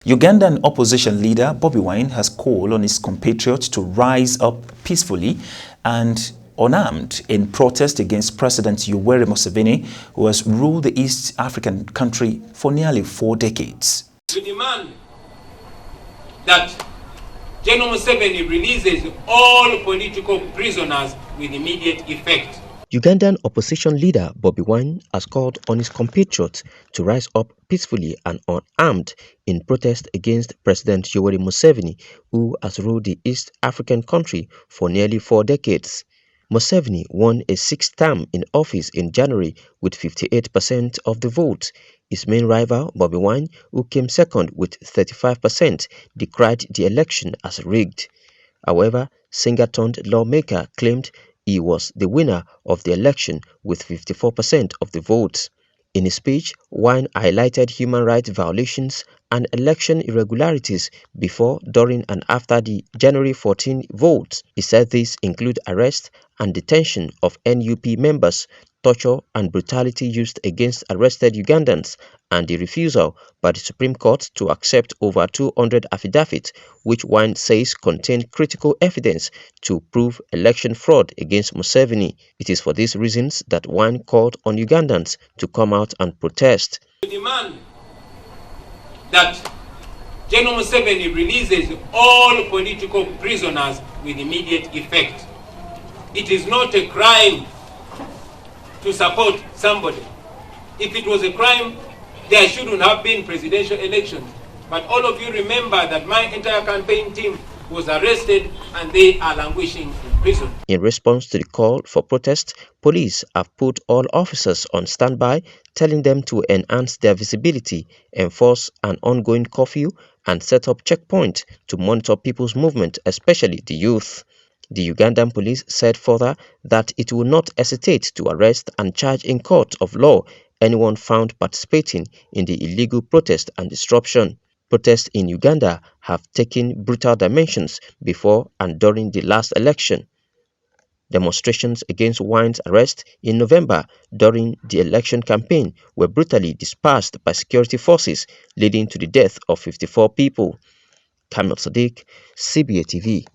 Ugandan opposition leader Bobi Wine has called on his compatriots to rise up peacefully and unarmed in protest against President Yoweri Museveni, who has ruled the East African country for nearly 4 decades. We demand that General Museveni releases all political prisoners with immediate effect. Ugandan opposition leader Bobi Wine has called on his compatriots to rise up peacefully and unarmed in protest against President Yoweri Museveni, who has ruled the East African country for nearly 4 decades. Museveni won a 6th term in office in January with 58% of the vote. His main rival, Bobi Wine, who came second with 35%, decried the election as rigged. However, singer-turned-lawmaker claimed he was the winner of the election with 54% of the votes. In his speech, Wine highlighted human rights violations and election irregularities before, during and after the January 14 votes. He said these include arrest and detention of NUP members, torture and brutality used against arrested Ugandans, and the refusal by the Supreme Court to accept over 200 affidavits, which Wine says contain critical evidence to prove election fraud against Museveni. It is for these reasons that Wine called on Ugandans to come out and protest. We demand that General Museveni releases all political prisoners with immediate effect. It is not a crime to support somebody. If it was a crime, there shouldn't have been presidential elections. But all of you remember that my entire campaign team was arrested and they are languishing in prison. In response to the call for protest, police have put all officers on standby, telling them to enhance their visibility, enforce an ongoing curfew, and set up checkpoints to monitor people's movement, especially the youth. The Ugandan police said further that it will not hesitate to arrest and charge in court of law anyone found participating in the illegal protest and disruption. Protests in Uganda have taken brutal dimensions before and during the last election. Demonstrations against Wine's arrest in November during the election campaign were brutally dispersed by security forces, leading to the death of 54 people. Kamil Sadiq, CBA TV.